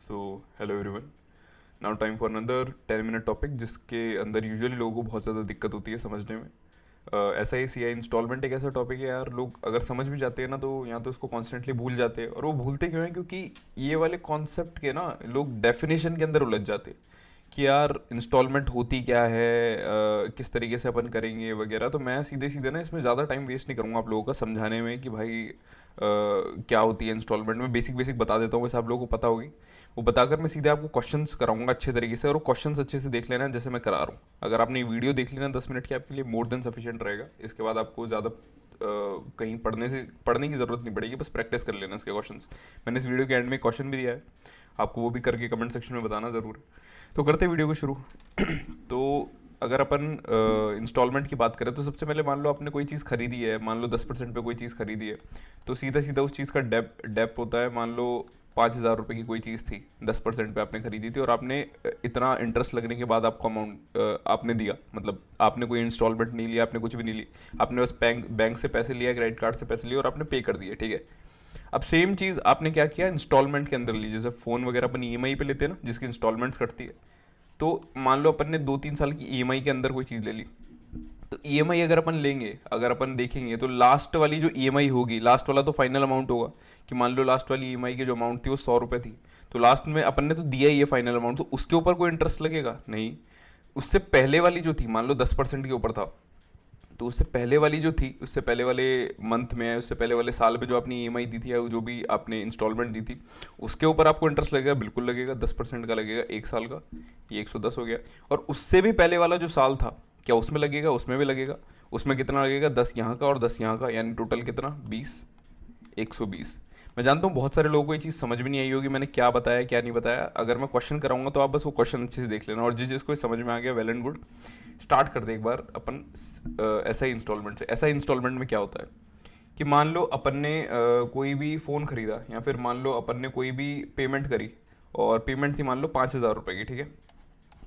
So hello everyone. Now time for another 10 minute topic जिसके अंदर usually लोगों को बहुत ज़्यादा दिक्कत होती है समझने में। S I C I instalment एक ऐसा टॉपिक है यार, लोग अगर समझ भी जाते हैं ना तो या तो उसको कॉन्स्टेंटली भूल जाते हैं। और वो भूलते क्यों हैं? क्योंकि ये वाले कॉन्सेप्ट के ना लोग डेफिनेशन के अंदर उलझ जाते हैं कि यार इंस्टॉलमेंट होती क्या है, किस तरीके से अपन करेंगे वगैरह। तो मैं सीधे सीधे ना इसमें ज़्यादा टाइम वेस्ट नहीं करूँगा आप लोगों का समझाने में कि भाई क्या होती है इंस्टॉलमेंट में। बेसिक बेसिक बता देता हूँ, वैसे आप लोगों को पता होगी। वो बताकर मैं सीधे आपको क्वेश्चंस कराऊंगा अच्छे तरीके से, और वो क्वेश्चंस अच्छे से देख लेना जैसे मैं करा रहा हूँ। अगर आपने वीडियो देख ली ना 10 मिनट की, आपके लिए मोर देन सफिशिएंट रहेगा। इसके बाद आपको ज़्यादा कहीं पढ़ने की ज़रूरत नहीं पड़ेगी, बस प्रैक्टिस कर लेना इसके क्वेश्चंस। मैंने इस वीडियो के एंड में क्वेश्चन भी दिया है, आपको वो भी करके कमेंट सेक्शन में बताना ज़रूर। तो करते हैं वीडियो को शुरू। तो अगर अपन इंस्टॉलमेंट की बात करें तो सबसे पहले मान लो आपने कोई चीज़ खरीदी है, मान लो 10% पे कोई चीज़ खरीदी है, तो सीधा सीधा उस चीज़ का डेप होता है। मान लो 5,000 रुपये की कोई चीज़ थी, 10% पे आपने खरीदी थी, और आपने इतना इंटरेस्ट लगने के बाद आपको अमाउंट आपने दिया। मतलब आपने कोई इंस्टॉलमेंट नहीं लिया, आपने कुछ भी नहीं ली, आपने बस बैंक से पैसे लिया, क्रेडिट कार्ड से पैसे लिए और आपने पे कर दिए, ठीक है। अब सेम चीज़ आपने क्या किया, इंस्टॉलमेंट के अंदर ली। जैसे फ़ोन वगैरह अपन ईएमआई पे लेते हैं ना, जिसकी इंस्टॉलमेंट्स कटती है। तो मान लो अपन ने 2-3 साल की ईएमआई के अंदर कोई चीज़ ले ली। तो ईएमआई अगर अपन लेंगे, अगर अपन देखेंगे तो लास्ट वाली जो ईएमआई होगी, लास्ट वाला तो फाइनल अमाउंट होगा कि मान लो लास्ट वाली ईएमआई की जो अमाउंट थी वो 100 रुपये थी। तो लास्ट में अपन ने तो दिया ही है फाइनल अमाउंट, तो उसके ऊपर कोई इंटरेस्ट लगेगा नहीं। उससे पहले वाली जो थी, मान लो 10% के ऊपर था, तो उससे पहले वाली जो थी, उससे पहले वाले मंथ में, उससे पहले वाले साल में जो आपने ईएमआई दी थी या जो भी आपने इंस्टॉलमेंट दी थी, उसके ऊपर आपको इंटरेस्ट लगेगा, बिल्कुल लगेगा। 10% का लगेगा एक साल का, ये 110 हो गया। और उससे भी पहले वाला जो साल था, क्या उसमें लगेगा? उसमें भी लगेगा। उसमें कितना लगेगा? 10 यहाँ का और 10 यहाँ का, यानी टोटल कितना? 20, 120। मैं जानता हूँ बहुत सारे लोगों को ये चीज़ समझ में नहीं आई होगी, मैंने क्या बताया क्या नहीं बताया। अगर मैं क्वेश्चन कराऊंगा तो आप बस वो क्वेश्चन अच्छे से देख लेना, और जिसको समझ में आ गया वेल एंड गुड। स्टार्ट कर दे एक बार अपन ऐसा ही इंस्टॉलमेंट से। ऐसा इंस्टॉलमेंट में क्या होता है कि मान लो अपन ने कोई भी फ़ोन ख़रीदा, या फिर मान लो अपन ने कोई भी पेमेंट करी, और पेमेंट थी मान लो 5,000 रुपये की, ठीक है।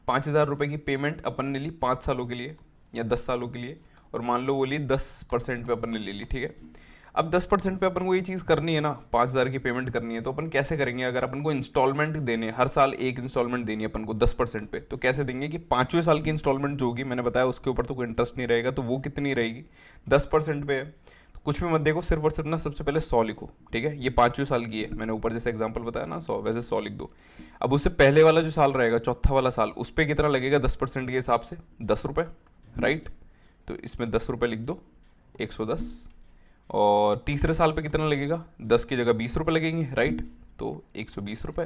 5,000 रुपये की पेमेंट अपन ने ली 5 सालों के लिए या 10 सालों के लिए, और मान लो वो ली 10% पे अपन ने ले ली, ठीक है। अब 10% पे अपन को ये चीज़ करनी है ना, 5,000 की पेमेंट करनी है, तो अपन कैसे करेंगे? अगर अपन को इंस्टॉलमेंट देने, हर साल एक इंस्टॉलमेंट देनी है अपन को 10% पे, तो कैसे देंगे कि 5वें साल की इंस्टॉलमेंट जो होगी, मैंने बताया उसके ऊपर तो कोई इंटरेस्ट नहीं रहेगा, तो वो कितनी रहेगी? 10% पे है तो कुछ भी मत देखो, सिर्फ और सिर्फ ना सबसे पहले 100 लिखो, ठीक है। ये 5वें साल की है, मैंने ऊपर जैसे एग्जाम्पल बताया ना 100, वैसे 100 लिख दो। अब उससे पहले वाला जो साल रहेगा, चौथा वाला साल, उस पर कितना लगेगा 10% के हिसाब से? 10 रुपये, राइट। तो इसमें 10 रुपये लिख दो, 110। और तीसरे साल पे कितना लगेगा? 10 की जगह 20 रुपये लगेंगे, राइट। तो 120 रुपये।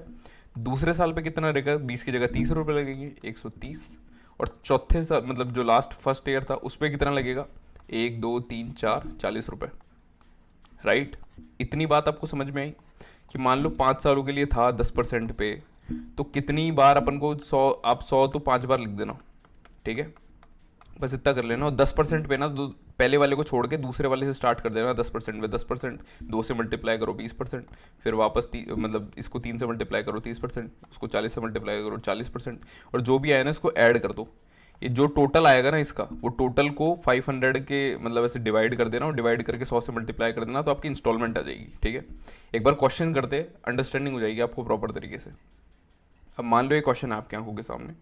दूसरे साल पे कितना रहेगा? 20 की जगह 30 रुपये लगेंगे, 130। और चौथे साल, मतलब जो लास्ट फर्स्ट ईयर था, उस पर कितना लगेगा? 1, 2, 3, 4, 40 रुपये, राइट। इतनी बात आपको समझ में आई कि मान लो 5 सालों के लिए था 10% पे, तो कितनी बार अपन को 100, आप 100 तो 5 बार लिख देना, ठीक है। बस इतना कर लेना। और 10% पे ना, पहले वाले को छोड़ के दूसरे वाले से स्टार्ट कर देना। 10% पे 10%, 2 से मल्टीप्लाई करो 20%, फिर वापस मतलब इसको 3 से मल्टीप्लाई करो 30%, उसको 40 से मल्टीप्लाई करो 40%, और जो भी आया ना इसको ऐड कर दो। ये जो टोटल आएगा ना इसका, वो टोटल को 500 के मतलब ऐसे डिवाइड कर देना, और डिवाइड करके 100 से मल्टीप्लाई कर देना, तो आपकी इंस्टॉलमेंट आ जाएगी, ठीक है। एक बार क्वेश्चन करते, अंडरस्टैंडिंग हो जाएगी आपको प्रॉपर तरीके से। अब मान लो ये क्वेश्चन है आपकी आंखों के सामने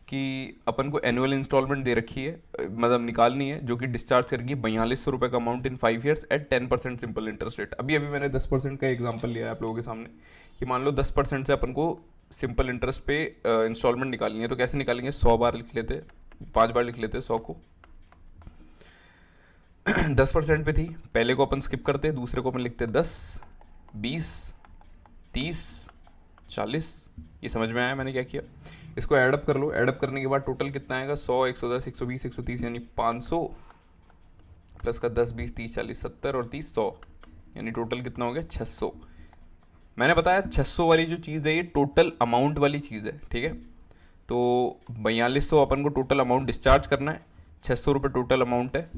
कि अपन को एनुअल इंस्टॉलमेंट दे रखी है, मतलब निकालनी है, जो कि डिस्चार्ज करेगी 4200 रुपये का amount in 5 years at 10% simple interest rate. अभी अभी मैंने 10% का एग्जांपल लिया है आप लोगों के सामने कि मान लो 10% से अपन को सिंपल इंटरेस्ट पे इंस्टॉलमेंट निकालनी है। तो कैसे निकालेंगे? 100 बार लिख लेते, 5 बार लिख लेते 100 को। 10% पे थी, पहले को अपन स्किप करते, दूसरे को अपन लिखते 10, 20, 30, 40। ये समझ में आया मैंने क्या किया? इसको ऐडअप कर लो। ऐडअप करने के बाद टोटल कितना आएगा? 100, 110, 120, 130, यानी 500 प्लस का 10, 20, 30, 40, 70 और 30, 100, यानी टोटल कितना हो गया? 600। मैंने बताया 600 वाली जो चीज़ है ये टोटल अमाउंट वाली चीज़ है, ठीक है। तो 4200 अपन को टोटल अमाउंट डिस्चार्ज करना है, 600 रुपये टोटल अमाउंट है।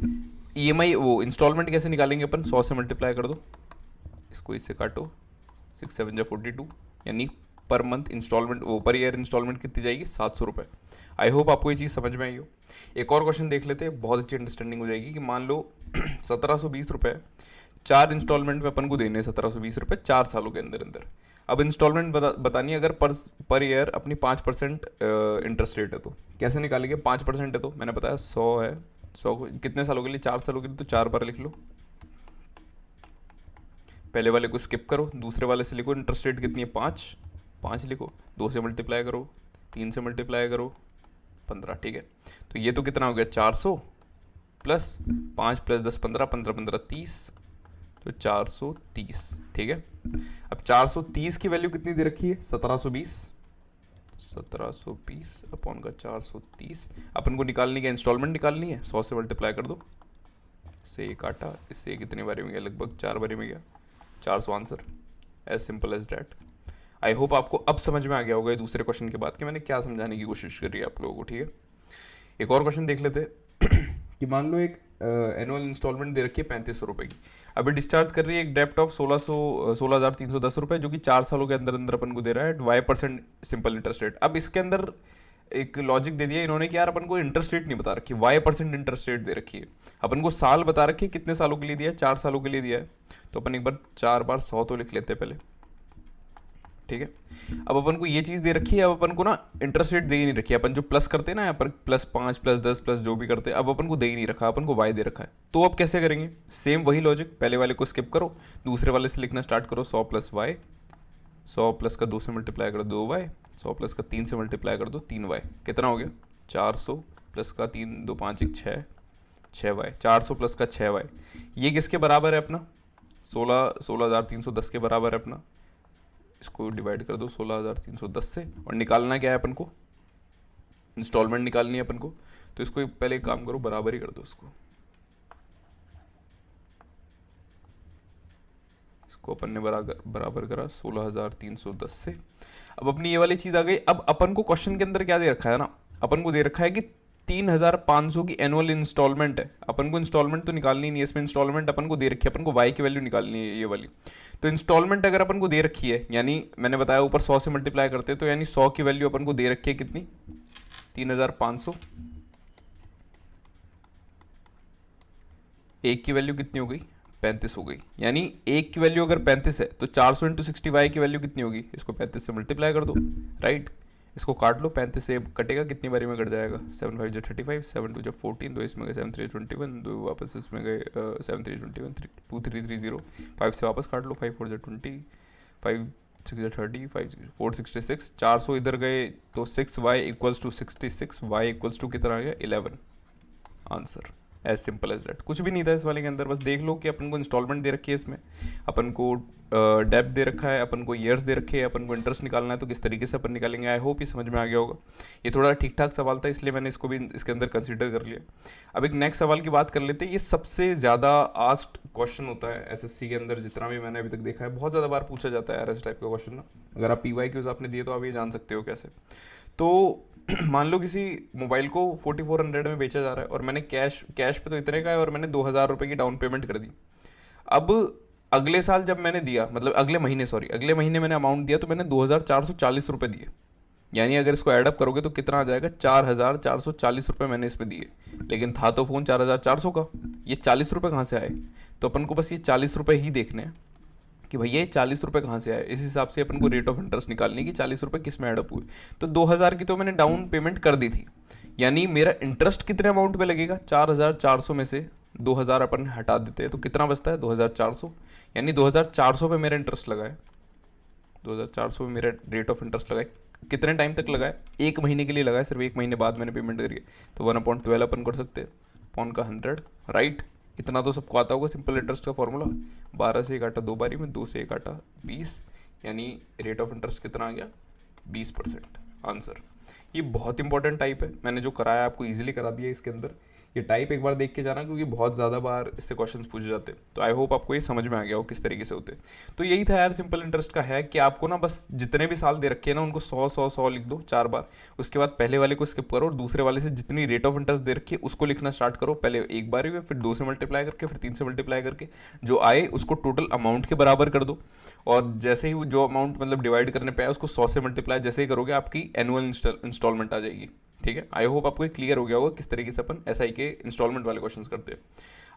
ईएमआई वो इंस्टॉलमेंट कैसे निकालेंगे अपन? 100 से मल्टीप्लाई कर दो, इसको इससे काटो, 6 7 जा 42, यानी पर मंथ इंस्टॉलमेंट, वो पर ईयर इंस्टॉलमेंट कितनी जाएगी? 700 रुपये। आई होप आपको ये चीज़ समझ में आई हो। एक और क्वेश्चन देख लेते हैं, बहुत अच्छी अंडरस्टैंडिंग हो जाएगी कि मान लो 1720 रुपये 4 इंस्टॉलमेंट में अपन को देने 1720 रुपये 4 सालों के अंदर अंदर। अब इंस्टॉलमेंट बतानी है अगर पर ईयर अपनी 5% इंटरेस्ट रेट है तो कैसे निकालेंगे। 5% है तो मैंने बताया 100 है, 100 कितने सालों के लिए, 4 सालों के लिए, तो 4 बार लिख लो। पहले वाले को स्किप करो, दूसरे वाले से लिखो इंटरेस्ट रेट कितनी है 5, 5 लिखो, 2 से मल्टीप्लाई करो, 3 से मल्टीप्लाई करो, 15, ठीक है। तो ये तो कितना हो गया 400 प्लस 5 प्लस 10 15, 15 15 30, तो 430, ठीक है। अब 430 की वैल्यू कितनी दे रखी है 1720, 1720 अपॉन का 430, अपन को निकालनी है इंस्टॉलमेंट निकालनी है, 100 से मल्टीप्लाई कर दो, इससे ये काटा, इससे कितनी बारी में गया, लगभग 4 बारी में गया, 400 answer, as simple as that. I hope आपको अब समझ में आ गया होगा दूसरे क्वेश्चन के बाद कि मैंने क्या समझाने की कोशिश करी है आप लोगों को, ठीक है। एक और क्वेश्चन देख लेते कि मान लो एक एनुअल इंस्टॉलमेंट दे रखी है 3500 रुपये की, अभी डिस्चार्ज कर रही है एक डेप्ट ऑफ 16,310 रुपये, जो कि 4 सालों के अंदर अंदर अपन को दे रहा है Y% सिंपल इंटरेस्ट रेट। अब इसके अंदर एक लॉजिक दे दिया इन्होंने कि यार अपन को इंटरेस्ट रेट नहीं बता रखी, Y% इंटरेस्ट रेट दे रखी है, अपन को साल बता रखी है, कितने सालों के लिए दिया है, 4 सालों के लिए दिया है। तो अपन एक बार 4 बार 100 तो लिख लेते हैं पहले, ठीक है। अब अपन को ये चीज़ दे रखी है, अब अपन को ना इंटरेस्ट रेट दे ही नहीं रखी है, अपन जो प्लस करते हैं ना यहाँ पर +5 +10 प्लस जो भी करते हैं, अब अपन को दे ही नहीं रखा, अपन को वाई दे रखा है। तो अब कैसे करेंगे, सेम वही लॉजिक, पहले वाले को स्किप करो, दूसरे वाले से लिखना स्टार्ट करो, 100 + y, 100 प्लस का 2 से मल्टीप्लाई कर दो 2y, 100 प्लस का 3 से मल्टीप्लाई कर दो 3y, कितना हो गया 400 प्लस का 3 2 5 1 6, 6y, 400 प्लस का 6y, ये किसके बराबर है अपना 16,310 के बराबर है अपना। इसको डिवाइड कर दो 16,310 से, और निकालना क्या है अपन को, इंस्टॉलमेंट निकालनी है अपन को। तो इसको पहले एक काम करो, बराबर ही कर दो इसको अपन ने बराबर करा 16,310 से। अब अपनी ये वाली चीज आ गई। अब अपन को क्वेश्चन के अंदर क्या दे रखा है ना, अपन को दे रखा है कि 3,500 की एनुअल इंस्टॉलमेंट है, अपन को इंस्टॉलमेंट तो निकालनी नहीं है, इसमें इंस्टॉलमेंट अपन को दे रखी है, अपन को वाई की वैल्यू निकालनी है ये वाली। तो इंस्टॉलमेंट अगर अपन को दे रखी है, यानी मैंने बताया ऊपर 100 से मल्टीप्लाई करते हैं, तो यानी 100 की वैल्यू अपन को दे रखी है कितनी 3,500, एक की वैल्यू कितनी हो गई 35 हो गई, यानी एक की वैल्यू अगर 35 है तो 400 इंटू 60y की वैल्यू कितनी होगी, इसको 35 से मल्टीप्लाई कर दो, राइट। इसको काट लो, 35 से कटेगा, कितनी बारी में कट जाएगा, 7 5 जो 35, 7 2 जो 14, 2 इसमें गए 7 3 21, 2 वापस इसमें गए 7 3 21, 2 3 3 0, 5 से वापस काट लो, 5 4 जो 20, 5 6 जो 30, 5 4 66, 400 इधर गए तो 6y equals to 66, y equals to कितना आ गया 11, answer as simple as that. कुछ भी नहीं था इस वाले के अंदर, बस देख लो कि अपन को इंस्टॉलमेंट दे रखी है, इसमें अपन को डेब्ट दे रखा है, अपन को ईयर्स दे रखे हैं, अपन को इंटरेस्ट निकालना है, तो किस तरीके से अपन निकालेंगे। आई होप ये समझ में आ गया होगा। ये थोड़ा ठीक ठाक सवाल था, इसलिए मैंने इसको भी इसके अंदर कंसिडर कर लिया। अब एक नेक्स्ट सवाल की बात कर लेते हैं। ये सबसे ज़्यादा आस्क्ड क्वेश्चन होता है एसएससी के अंदर, जितना भी मैंने अभी तक देखा है, बहुत ज़्यादा बार पूछा जाता है यार इस टाइप का क्वेश्चन ना। अगर आप PYQs आपने दिए तो आप ये जान सकते हो कैसे। तो मान लो किसी मोबाइल को 4400 में बेचा जा रहा है, और मैंने कैश पे तो इतने का है, और मैंने 2,000 रुपये की डाउन पेमेंट कर दी। अब अगले साल जब मैंने दिया, मतलब अगले महीने मैंने अमाउंट दिया, तो मैंने 2,440 रुपये दिए, यानी अगर इसको एडअप करोगे तो कितना आ जाएगा 4,440 रुपये मैंने इसमें दिए। लेकिन था तो फ़ोन 4,400 का, ये 40 रुपये कहाँ से आए। तो अपन को बस ये 40 रुपये ही देखने हैं कि भैया ये 40 रुपये कहाँ से आए। इस हिसाब से अपन को रेट ऑफ इंटरेस्ट निकालनी कि 40 रुपये किस में एडअप हुए। तो 2,000 की तो मैंने डाउन पेमेंट कर दी थी, यानी मेरा इंटरेस्ट कितने अमाउंट पे लगेगा, 4,400 में से 2,000 अपन हटा देते हैं तो कितना बचता है 2,400, यानी 2,400 पे मेरा इंटरेस्ट लगा है, 2,400 पे मेरा रेट ऑफ इंटरेस्ट लगा है। कितने टाइम तक लगा है, 1 महीने के लिए लगा है, सिर्फ 1 महीने बाद मैंने पेमेंट करी है। तो 1/12 अपन कर सकते हैं, अपॉन का 100, राइट। इतना तो सबको आता होगा सिंपल इंटरेस्ट का फॉर्मूला। 12 से 1 काटा 2 बारी में, 2 से 1 काटा 20, यानी रेट ऑफ इंटरेस्ट कितना आ गया 20%, आंसर। ये बहुत इंपॉर्टेंट टाइप है, मैंने जो कराया आपको इजीली करा दिया इसके अंदर। ये टाइप एक बार देख के जाना, क्योंकि बहुत ज़्यादा बार इससे क्वेश्चंस पूछे जाते हैं। तो आई होप आपको ये समझ में आ गया हो किस तरीके से होते। तो यही था यार सिंपल इंटरेस्ट का, है कि आपको ना बस जितने भी साल दे रखे हैं ना उनको 100 लिख दो 4 बार। उसके बाद पहले वाले को स्किप करो और दूसरे वाले से जितनी रेट ऑफ इंटरेस्ट दे रखी है उसको लिखना स्टार्ट करो। पहले एक बार में, फिर 2 से मल्टीप्लाई करके, फिर 3 से मल्टीप्लाई करके, जो आए उसको टोटल अमाउंट के बराबर कर दो। और जैसे ही जो अमाउंट मतलब डिवाइड करने पे आए उसको 100 से मल्टीप्लाई जैसे ही करोगे आपकी एनुअल इंस्टॉलमेंट आ जाएगी। ठीक है, आई होप आपको क्लियर हो गया होगा किस तरीके से अपन SI के इंस्टॉलमेंट वाले क्वेश्चंस करते हैं।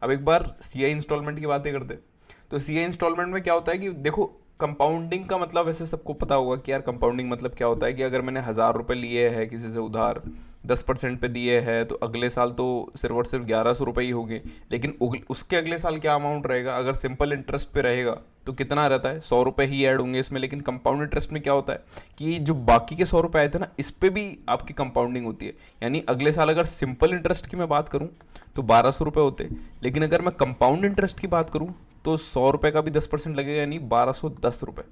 अब एक बार CI इंस्टॉलमेंट की बातें करते हैं। तो CI इंस्टॉलमेंट में क्या होता है कि देखो कंपाउंडिंग का मतलब वैसे सबको पता होगा कि यार कंपाउंडिंग मतलब क्या होता है, कि अगर मैंने 1,000 रुपये लिए हैं किसी से उधार, 10% पे दिए हैं, तो अगले साल तो सिर्फ और सिर्फ 1,100 रुपये ही होंगे। लेकिन उसके अगले साल क्या अमाउंट रहेगा, अगर सिंपल इंटरेस्ट पे रहेगा तो कितना रहता है, 100 रुपये ही ऐड होंगे इसमें। लेकिन कंपाउंड इंटरेस्ट में क्या होता है कि जो बाकी के 100 रुपये आए थे ना, इस पे भी आपकी कंपाउंडिंग होती है। यानी अगले साल अगर सिंपल इंटरेस्ट की मैं बात करूँ तो 1,200 रुपये होते, लेकिन अगर मैं कंपाउंड इंटरेस्ट की बात करूँ तो 100 रुपये का भी 10% लगेगा, यानी 1,210 रुपये।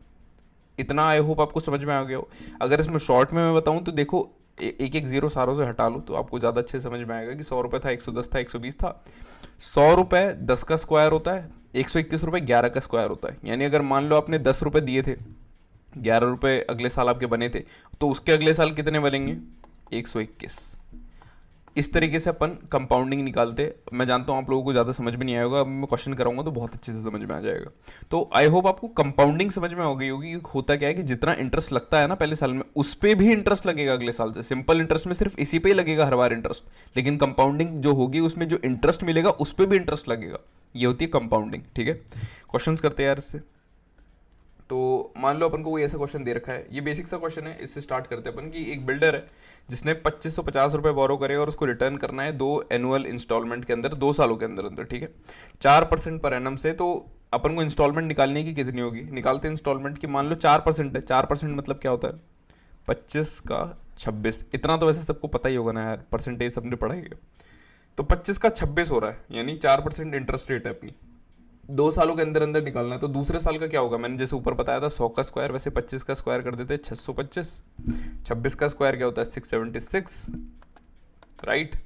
इतना आई होप आपको समझ में आ गया हो। अगर इसमें शॉर्ट में मैं बताऊं तो देखो, एक एक जीरो सारों से हटा लो तो आपको ज़्यादा अच्छे से समझ में आएगा कि 100 रुपये था, 110 था, 120 था। 100 रुपये 10 का स्क्वायर होता है, 121 रुपये 11 का स्क्वायर होता है। यानी अगर मान लो आपने 10 रुपये दिए थे, 11 रुपये अगले साल आपके बने थे, तो उसके अगले साल कितने बनेंगे, 121। इस तरीके से अपन कंपाउंडिंग निकालते। मैं जानता हूँ आप लोगों को ज़्यादा समझ में नहीं आएगा, अब मैं क्वेश्चन कराऊंगा तो बहुत अच्छे से समझ में आ जाएगा। तो आई होप आपको कंपाउंडिंग समझ में आ गई होगी। होता क्या है कि जितना इंटरेस्ट लगता है ना पहले साल में, उस पर भी इंटरेस्ट लगेगा अगले साल से। सिंपल इंटरेस्ट में सिर्फ इसी पे ही लगेगा हर बार इंटरेस्ट, लेकिन कंपाउंडिंग जो होगी उसमें जो इंटरेस्ट मिलेगा उस पर भी इंटरेस्ट लगेगा। ये होती है कंपाउंडिंग। ठीक है, क्वेश्चन करते हैं यार इससे। तो मान लो अपन को कोई ऐसा क्वेश्चन दे रखा है, ये बेसिक सा क्वेश्चन है, इससे स्टार्ट करते हैं अपन। कि एक बिल्डर है जिसने 2,550 रुपये बोरो करे और उसको रिटर्न करना है 2 एनुअल इंस्टॉलमेंट के अंदर, 2 सालों के अंदर अंदर। ठीक है, 4% पर एनम से। तो अपन को इंस्टॉलमेंट निकालने की कितनी होगी, निकालते हैं इंस्टॉलमेंट की। मान लो 4% है, 4% मतलब क्या होता है, 25 का 26। इतना तो वैसे सबको पता ही होगा ना यार, परसेंटेज सबने पढ़ा ही है। तो 25 का 26 हो रहा है, यानी 4% इंटरेस्ट रेट है अपनी। 2 सालों के अंदर अंदर निकालना है। तो दूसरे साल का क्या होगा, मैंने जैसे ऊपर बताया था 100 का स्क्वायर, वैसे 25 का स्क्वायर कर देते हैं 625। 26 का स्क्वायर क्या होता है, 676। राइट।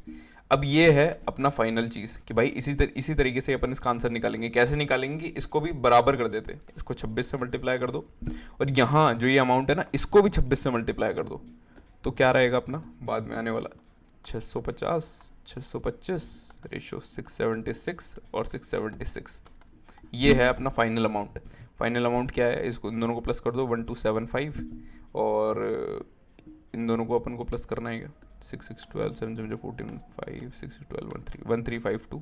अब ये है अपना फाइनल चीज़ कि भाई इसी तरीके से अपन इसका आंसर निकालेंगे। कैसे निकालेंगे कि इसको भी बराबर कर देते हैं, इसको 26 से मल्टीप्लाई कर दो, और यहाँ जो ये अमाउंट है ना, इसको भी 26 से मल्टीप्लाई कर दो। तो क्या रहेगा अपना बाद में आने वाला, 650, 625 रेशो 676 और 676। ये है अपना फाइनल अमाउंट। फाइनल अमाउंट क्या है, इसको इन दोनों को प्लस कर दो, 1275, और इन दोनों को अपन को प्लस करना है 6 6 12 7 7 14 5 6 12 1352।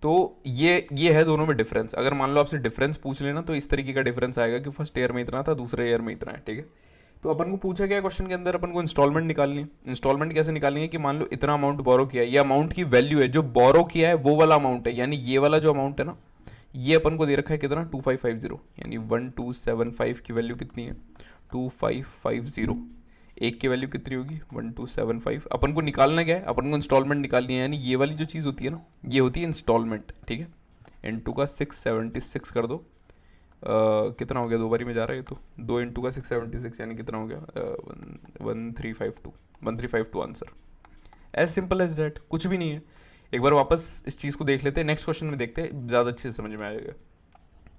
तो ये है दोनों में डिफरेंस। अगर मान लो आपसे डिफरेंस पूछ लेना तो इस तरीके का डिफरेंस आएगा कि फर्स्ट ईयर में इतना था, दूसरे ईयर में इतना है। ठीक है, तो अपन को पूछा गया क्वेश्चन के अंदर, अपन को इंस्टॉलमेंट निकालनी है। इंस्टॉलमेंट कैसे निकालेंगे कि मान लो इतना अमाउंट बोरो किया है, ये अमाउंट की वैल्यू है, जो बोरो किया है वो वाला अमाउंट है। यानी ये वाला जो अमाउंट है ना, ये अपन को दे रखा है कितना, 2550, यानी 1275 की वैल्यू कितनी है, 2550। एक की वैल्यू कितनी होगी, 1275। अपन को निकालना क्या है, अपन को इंस्टॉलमेंट निकालनी है। यानी ये वाली जो चीज़ होती है ना, ये होती है इंस्टॉलमेंट। ठीक है, इंटू का 676 कर दो। कितना हो गया, 2 बारी में जा रहा है ये तो, 2 इंटू का 676 यानी कितना हो गया, 1352। 1352 answer. As simple as that, कुछ भी नहीं है। एक बार वापस इस चीज़ को देख लेते हैं, नेक्स्ट क्वेश्चन में देखते हैं, ज़्यादा अच्छे से समझ में आएगा।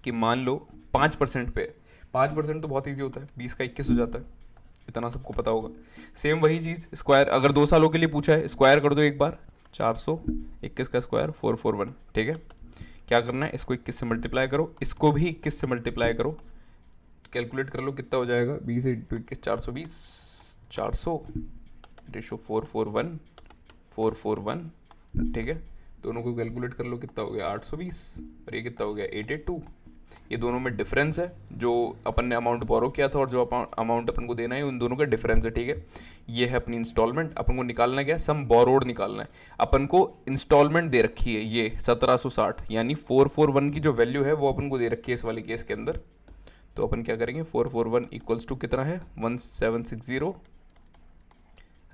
कि मान लो 5% पे, 5% तो बहुत ईजी होता है, 20 का 21 हो जाता है, इतना सबको पता होगा। सेम वही चीज़, स्क्वायर अगर 2 सालों के लिए पूछा है, स्क्वायर कर दो एक बार, 421 का स्क्वायर 441। ठीक है, क्या करना है, इसको 21 से मल्टीप्लाई करो, इसको भी 21 से मल्टीप्लाई करो, कैलकुलेट कर लो कितना हो जाएगा, 20 इंटू 21 420, 400 रेशो 441 441। ठीक है, दोनों को कैलकुलेट कर लो कितना हो गया, 820, और ये कितना हो गया, 882। ये दोनों में डिफरेंस है, जो अपन ने अमाउंट बोरो किया था और जो अमाउंट अपन को देना है, उन दोनों का डिफरेंस है। ठीक है, ये है अपनी इंस्टॉलमेंट। अपन को निकालना क्या है, सम बोरोड निकालना है। अपन को इंस्टॉलमेंट दे रखी है ये 1760, यानी 441 की जो वैल्यू है वो अपन को दे रखी है इस वाले केस के अंदर। तो अपन क्या करेंगे, 441 इक्वल्स टू कितना है, 1760।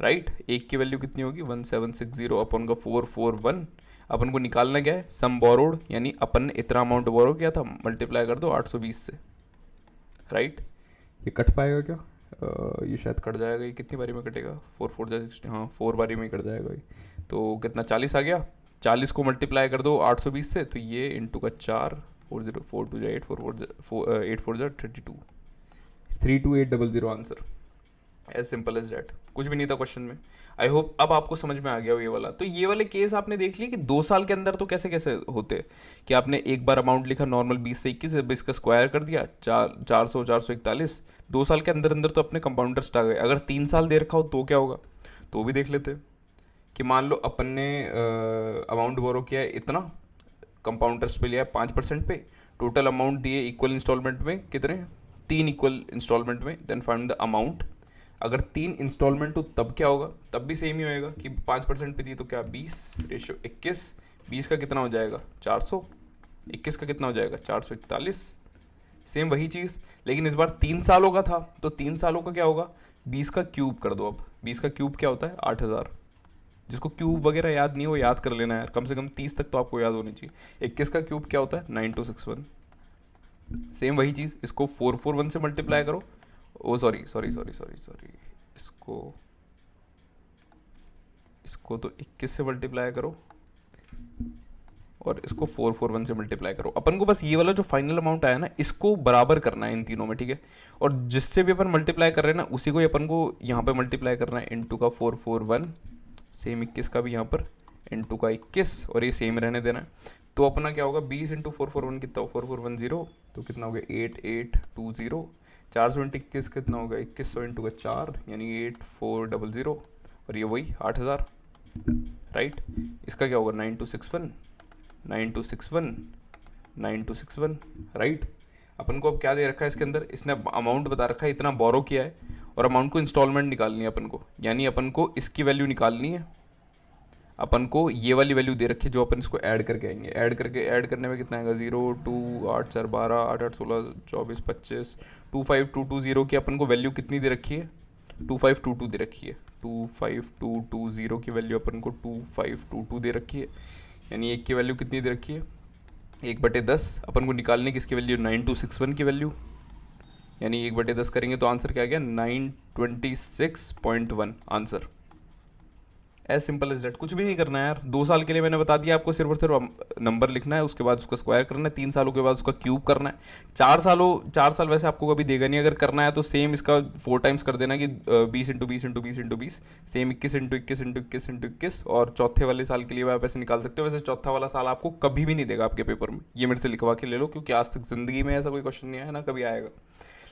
राइट, एक की वैल्यू कितनी होगी, 1760 अपन का 441। अपन को निकालना क्या है, सम बोरोड, यानी अपन ने इतना अमाउंट बोरो किया था, मल्टीप्लाई कर दो 820 से। राइट, ये कट पाएगा क्या, ये शायद कट जाएगा। ये कितनी बारी में कटेगा, 4 4 जा 60, हाँ 4 बारी में कट जाएगा ये। तो कितना, 40 आ गया। 40 को मल्टीप्लाई कर दो 820 से, तो ये इंटू का 4, 40 4 2 जा 8 4 जा 32, 32800 answer. As simple as that, कुछ भी नहीं था क्वेश्चन में। आई होप अब आपको समझ में आ गया हो ये वाला। तो ये वाले केस आपने देख लिए कि 2 साल के अंदर तो कैसे कैसे होते हैं, कि आपने एक बार अमाउंट लिखा नॉर्मल 20 से 21, 20 का स्क्वायर कर दिया, 400 441। 2 साल के अंदर अंदर तो अपने कंपाउंडर्स आ गए। अगर 3 साल दे रखा हो तो क्या होगा, तो भी देख लेते हैं। कि मान लो अपन ने अमाउंट बोरो किया है इतना, कंपाउंडर्स पे लिया है 5% पे, टोटल अमाउंट दिए इक्वल इंस्टॉलमेंट में कितने, 3 इक्वल इंस्टॉलमेंट में, देन फाइंड द अमाउंट। अगर 3 इंस्टॉलमेंट हो तब क्या होगा, तब भी सेम ही होएगा कि 5% पे दी तो क्या 20 रेशियो 21, 20 का कितना हो जाएगा 400, 21 का कितना हो जाएगा 441, सेम वही चीज़। लेकिन इस बार 3 सालों का था तो 3 सालों का क्या होगा, 20 का क्यूब कर दो। अब 20 का क्यूब क्या होता है 8000। जिसको क्यूब वगैरह याद नहीं हो याद कर लेना यार, कम से कम 30 तक तो आपको याद होनी चाहिए। 21 का क्यूब क्या होता है 9261। सेम वही चीज़, इसको 441 से मल्टीप्लाई करो। Oh sorry sorry sorry sorry sorry, इसको इसको तो 21 से मल्टीप्लाई करो और इसको 441 से मल्टीप्लाई करो। अपन को बस ये वाला जो फाइनल अमाउंट आया ना इसको बराबर करना है इन तीनों में, ठीक है। और जिससे भी अपन मल्टीप्लाई कर रहे हैं ना उसी को ही अपन को यहाँ पे मल्टीप्लाई करना है, इंटू का 441, सेम 21 का भी यहाँ पर इंटू का 21 और ये सेम रहने देना है। तो अपना क्या होगा 20 इंटू 441 कितना हो 4410, तो कितना हो गया 8820। 421 कितना होगा 2100 इंटू का 4 यानी 8400 और ये वही 8000, राइट। इसका क्या होगा 9261 9261 9261, राइट। अपन को अब क्या दे रखा है इसके अंदर, इसने अमाउंट बता रखा है इतना बोरो किया है और अमाउंट को इंस्टॉलमेंट निकालनी है अपन को, यानी अपन को इसकी वैल्यू निकालनी है। अपन को ये वाली वैल्यू दे रखी है जो अपन इसको ऐड करके आएंगे, ऐड करने में कितना आएगा 0 2 8 4 12 8 8 16 24 25 25220 की अपन को वैल्यू कितनी दे रखी है 2522 दे रखी है। 25220 की वैल्यू अपन को 2522 दे रखी है, यानी एक की वैल्यू कितनी दे रखी है 1/10। अपन को निकालने की इसकी वैल्यू 9261 की वैल्यू, यानी 1/10 करेंगे तो आंसर क्या आ गया 926.1 answer. As simple as that, कुछ भी नहीं करना है यार। 2 साल के लिए मैंने बता दिया आपको, सिर्फ और सिर्फ नंबर लिखना है, उसके बाद उसका स्क्वायर करना है, 3 सालों के बाद उसका क्यूब करना है। 4 साल वैसे आपको कभी देगा नहीं, अगर करना है तो सेम इसका 4 टाइम्स कर देना कि 20 into 20 into 20 into 20, same 21 into 21 into 21 into 21। और चौथे वाले साल के लिए आप ऐसे निकाल सकते हो। वैसे चौथा वाला साल आपको कभी भी नहीं देगा आपके पेपर में, ये मेरे से लिखवा के ले लो, क्योंकि आज तक जिंदगी में ऐसा कोई क्वेश्चन नहीं आया ना कभी आएगा।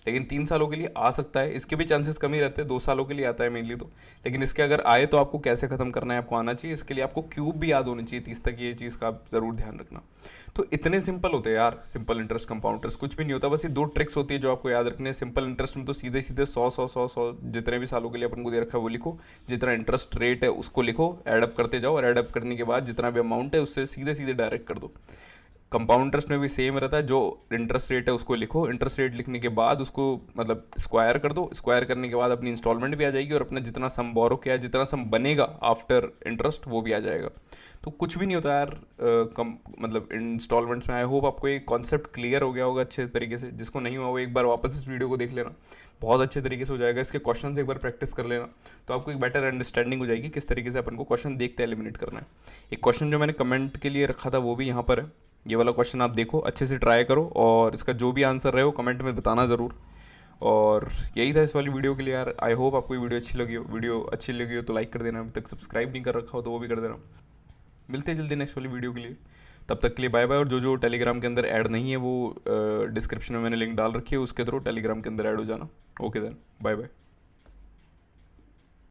लेकिन 3 सालों के लिए आ सकता है, इसके भी चांसेस कम ही रहते हैं। 2 सालों के लिए आता है मेनली तो, लेकिन इसके अगर आए तो आपको कैसे खत्म करना है आपको आना चाहिए। इसके लिए आपको क्यूब भी याद होनी चाहिए 30 तक, ये चीज़ का आप जरूर ध्यान रखना। तो इतने सिंपल होते हैं यार सिंपल इंटरेस्ट कंपाउंड इंटरेस्ट, कुछ भी नहीं होता। बस ये 2 ट्रिक्स होती है जो आपको याद रखने हैं। सिंपल इंटरेस्ट में तो सीधे सीधे 100 जितने भी सालों के लिए अपन को दे रखा है वो लिखो, जितना इंटरेस्ट रेट है उसको लिखो, एडअप करते जाओ और एडअप करने के बाद जितना भी अमाउंट है उससे सीधे सीधे डायरेक्ट कर दो। कंपाउंड इंटरेस्ट में भी सेम रहता है, जो इंटरेस्ट रेट है उसको लिखो, इंटरेस्ट रेट लिखने के बाद उसको मतलब स्क्वायर कर दो, स्क्वायर करने के बाद अपनी इंस्टॉलमेंट भी आ जाएगी और अपना जितना सम बोरो किया है जितना सम बनेगा आफ्टर इंटरेस्ट वो भी आ जाएगा। तो कुछ भी नहीं होता यार मतलब इंस्टॉलमेंट्स में। आई होप आपको एक कॉन्सेप्ट क्लियर हो गया होगा अच्छे तरीके से। जिसको नहीं हुआ वो एक बार वापस इस वीडियो को देख लेना, बहुत अच्छे तरीके से हो जाएगा। इसके क्वेश्चन एक बार प्रैक्टिस कर लेना तो आपको एक बेटर अंडरस्टैंडिंग हो जाएगी किस तरीके से अपन को क्वेश्चन देखते एलिमिनेट करना है। एक क्वेश्चन जो मैंने कमेंट के लिए रखा था वो भी यहाँ पर है, ये वाला क्वेश्चन आप देखो अच्छे से ट्राई करो और इसका जो भी आंसर रहे हो कमेंट में बताना ज़रूर। और यही था इस वाली वीडियो के लिए यार। आई होप आपको वीडियो अच्छी लगी हो। वीडियो अच्छी लगी हो तो लाइक कर देना, अभी तक सब्सक्राइब नहीं कर रखा हो तो वो भी कर देना। मिलते हैं जल्दी नेक्स्ट वाली वीडियो के लिए, तब तक के लिए बाय बाय। और जो टेलीग्राम के अंदर ऐड नहीं है वो डिस्क्रिप्शन में मैंने लिंक डाल रखी है, उसके थ्रू टेलीग्राम के अंदर ऐड हो जाना। Okay then, bye bye.